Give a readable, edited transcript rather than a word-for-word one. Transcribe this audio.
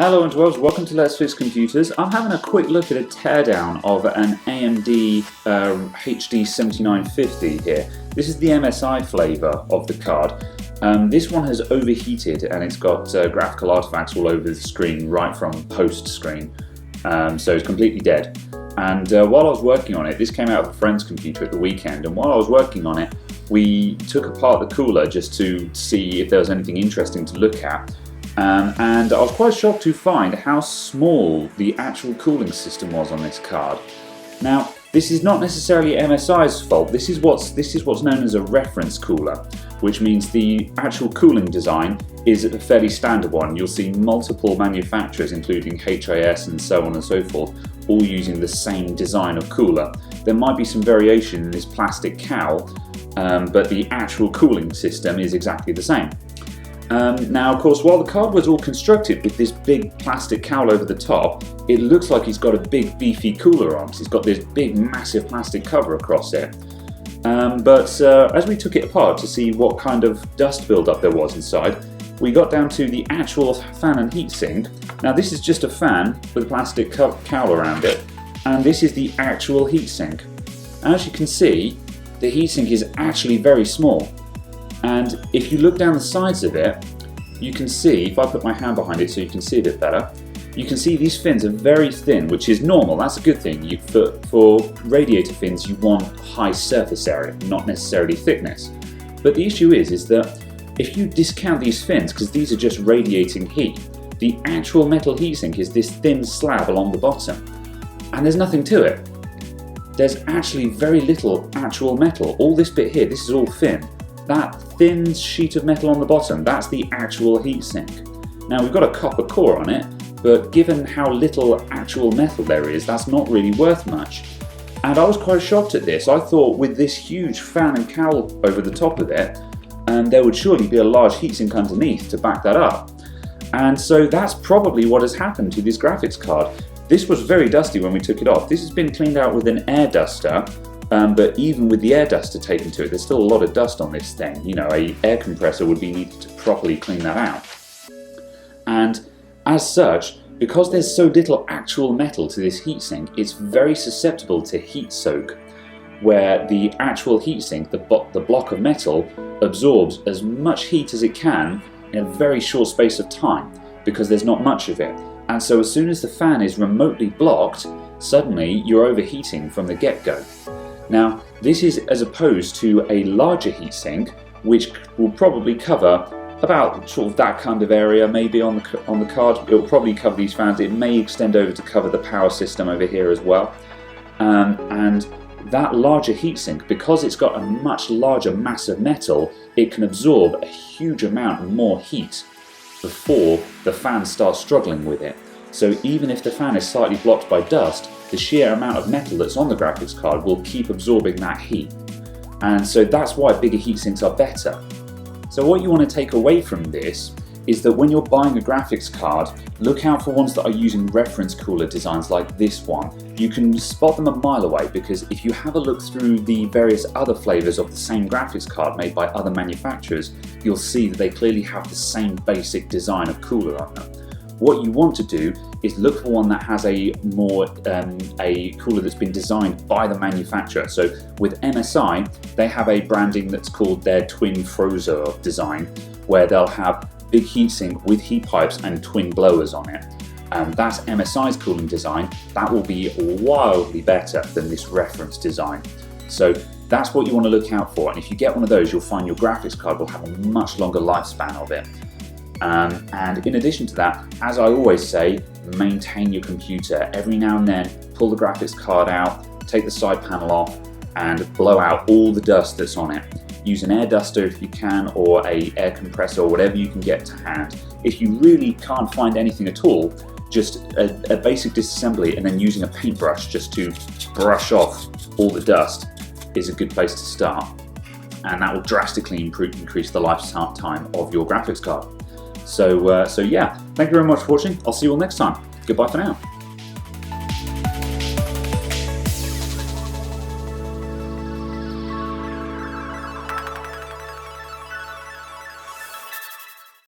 Hello and welcome to Let's Fix Computers. I'm having a quick look at a teardown of an AMD HD 7950 here. This is the MSI flavour of the card. This one has overheated and it's got graphical artifacts all over the screen right from post screen, so it's completely dead. And while I was working on it, this came out of a friend's computer at the weekend, and while I was working on it we took apart the cooler just to see if there was anything interesting to look at. And I was quite shocked to find how small the actual cooling system was on this card. Now, this is not necessarily MSI's fault. This is what's known as a reference cooler, which means the actual cooling design is a fairly standard one. You'll see multiple manufacturers, including HIS and so on and so forth, all using the same design of cooler. There might be some variation in this plastic cowl, but the actual cooling system is exactly the same. Now, of course, while the card was all constructed with this big plastic cowl over the top, it looks like he's got a big beefy cooler on, because he's got this big massive plastic cover across it. But as we took it apart to see what kind of dust buildup there was inside, we got down to the actual fan and heatsink. Now, this is just a fan with a plastic cowl around it, and this is the actual heatsink. As you can see, the heatsink is actually very small. And if you look down the sides of it, you can see, if I put my hand behind it so you can see a bit better, you can see these fins are very thin, which is normal. That's a good thing. For radiator fins, you want high surface area, not necessarily thickness. But the issue is that if you discount these fins, because these are just radiating heat, the actual metal heatsink is this thin slab along the bottom, and there's nothing to it. There's actually very little actual metal. All this bit here, this is all fin. That thin sheet of metal on the bottom, that's the actual heatsink. Now, we've got a copper core on it, but given how little actual metal there is, that's not really worth much. And I was quite shocked at this. I thought with this huge fan and cowl over the top of it, there would surely be a large heatsink underneath to back that up. And so that's probably what has happened to this graphics card. This was very dusty when we took it off. This has been cleaned out with an air duster. But even with the air duster taken to it, there's still a lot of dust on this thing. You know, an air compressor would be needed to properly clean that out. And as such, because there's so little actual metal to this heatsink, it's very susceptible to heat soak, where the actual heatsink, the block of metal, absorbs as much heat as it can in a very short space of time, because there's not much of it. And so as soon as the fan is remotely blocked, suddenly you're overheating from the get-go. Now, this is as opposed to a larger heatsink, which will probably cover about sort of that kind of area, maybe on the card. It will probably cover these fans. It may extend over to cover the power system over here as well. And that larger heatsink, because it's got a much larger mass of metal, it can absorb a huge amount more heat before the fan starts struggling with it. So even if the fan is slightly blocked by dust, the sheer amount of metal that's on the graphics card will keep absorbing that heat. And so that's why bigger heatsinks are better. So what you want to take away from this is that when you're buying a graphics card, look out for ones that are using reference cooler designs like this one. You can spot them a mile away, because if you have a look through the various other flavors of the same graphics card made by other manufacturers, you'll see that they clearly have the same basic design of cooler on them. What you want to do is look for one that has a cooler that's been designed by the manufacturer. So with MSI, they have a branding that's called their Twin Frozer design, where they'll have big heatsink with heat pipes and twin blowers on it. That's MSI's cooling design. That will be wildly better than this reference design. So that's what you want to look out for. And if you get one of those, you'll find your graphics card will have a much longer lifespan of it. And in addition to that, as I always say, maintain your computer. Every now and then, pull the graphics card out, take the side panel off, and blow out all the dust that's on it. Use an air duster if you can, or an air compressor, or whatever you can get to hand. If you really can't find anything at all, just a basic disassembly and then using a paintbrush just to brush off all the dust is a good place to start. And that will drastically increase the lifetime of your graphics card. So yeah, thank you very much for watching. I'll see you all next time. Goodbye for now.